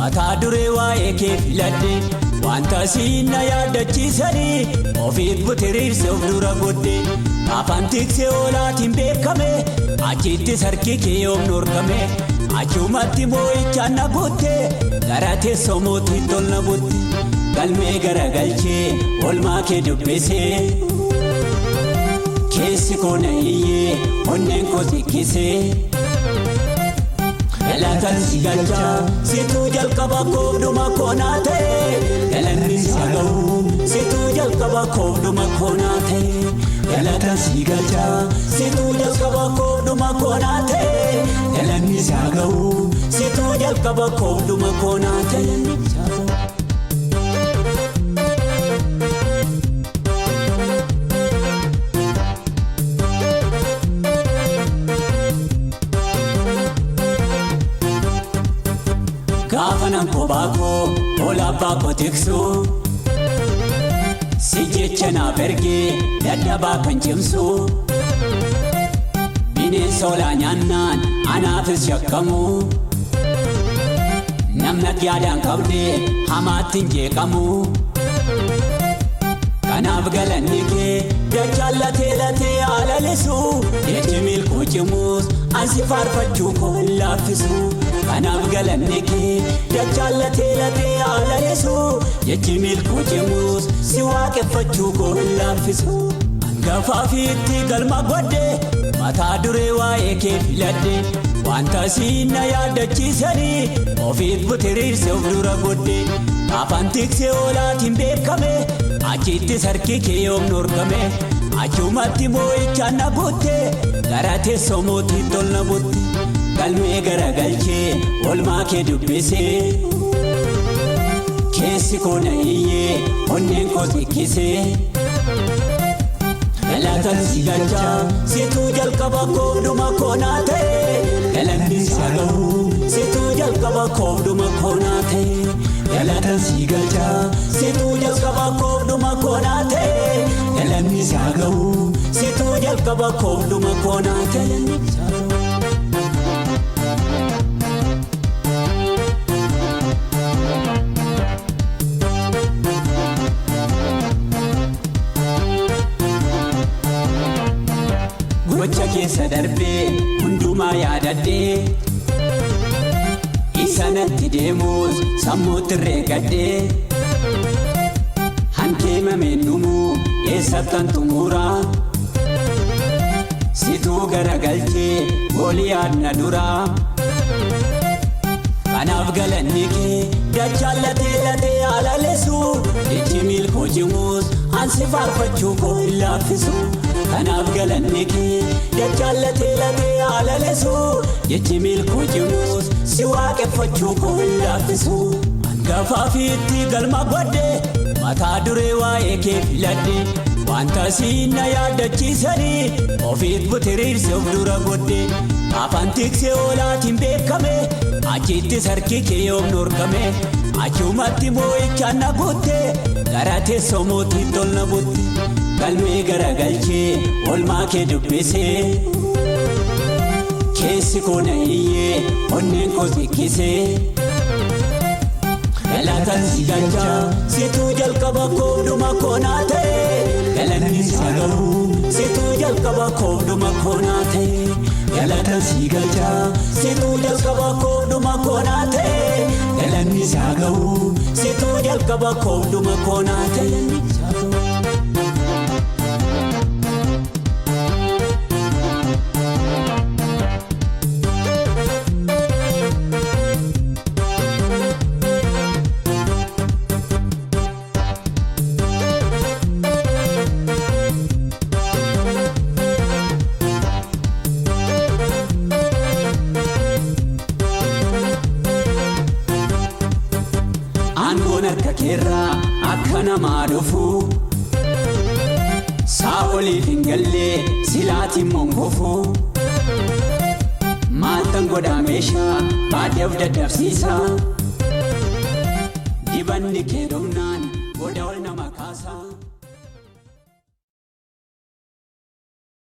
mataa duree waa'ee kee filadhe wanta siin na yaadachiisanii ofiit butiriirse of dura godhe afaan tiksee oolaatiin beekame achitti sarki kee yoom norkame achumatti moo'ichaan na butte gara teessoo mootii tol na butte galmee garagalchee olmaa kee dubbisee keessi koo na hiyyee onneen koo sikkisee galatan si galchaa situu jalqaba koofduma koonaa ta'e galanni si ga'u situu jalqaba koofduma koonaa ta'e galatan si galchaa situu jalqaba koofduma koonaa ta'e galanni si ga'u situu jalqaba koofduma koonaa ta'e. Gaafanan kobaako olaabaa kotiksu si jecha naaf ergee dadhabaa kan cimsu bineensa olaa nyaannaan anaafis shakkamu namni yaadaan qabdee hamaatti hin jeeqamu kanaaf galanni kee dachaallatee latee alalisu jechi milkuu cimus ansi faarfachuu koo hin laaffisu kanaaf galanni kee dachaallatee latee alalisu jechi milkuu cimus si waaqeffachuu koo hin laaffisu hangafaa fiitti galma godhe mataa duree waa'ee kee filadhe wanta siin na yaadachiisanii ofiit butiriirse of dura godhe afaan tiksee oolaatiin beekame achitti sarki kee yoom norkame achumatti moo'ichaan na butte gara teessoo mootii tol na butte galmee garagalchee olmaa kee dubbisee keessi koo na hiyyee onneen koo sikkisee galatan si galchaa situu jalqaba koofduma koonaa ta'e galanni si ga'u situu jalqaba koofduma koonaa ta'e galatan si galchaa situu jalqaba koofduma koonaa ta'e galanni si ga'u situu jalqaba koofduma koonaa ta'e. Gocha keessa darbee hundumaa yaadadhee isa natti deemus sammuutti reegadhee hankeemameen dhumuu eessattan xumuraa situu garagalchee Gooliyaad na duraa kanaaf galanni kee dachaallatee latee alalisu jechi milkuu cimus ansi faarfachuu koo hin laaffisu kanaaf galanni kee dachaallatee latee alalisu jechi milkuu cimus si waaqeffachuu koo hin laaffisu hangafaa fiitti galma godhe mataa duree waa'ee kee filadhe wanta siin na yaadachiisanii ofiit butiriirse of dura godhe afaan tiksee oolaatiin beekame achitti sarki kee yoom norkame achumatti moo'ichaan na butte gara teessoo mootii tol na butte galmee garagalchee olmaa kee dubbisee keessi koo na hiyyee onneen koo sikkisee galatan si galchaa situu jalqaba koofduma koonaa ta'e galanni si ga'u situu jalqaba koofduma koonaa ta'e galatan si galchaa situu jalqaba koofduma koonaa ta'e galanni si ga'u situu jalqaba koofduma koonaa ta'e. Aangoon harka keerraa akka namaa dhufu saa'oliif hin gallee silaatiin monkofu maaltan godhaa meeshaa baadiyyaaf dadhabsiisa dibanni kee dhumnaan goda ol nama kaasa.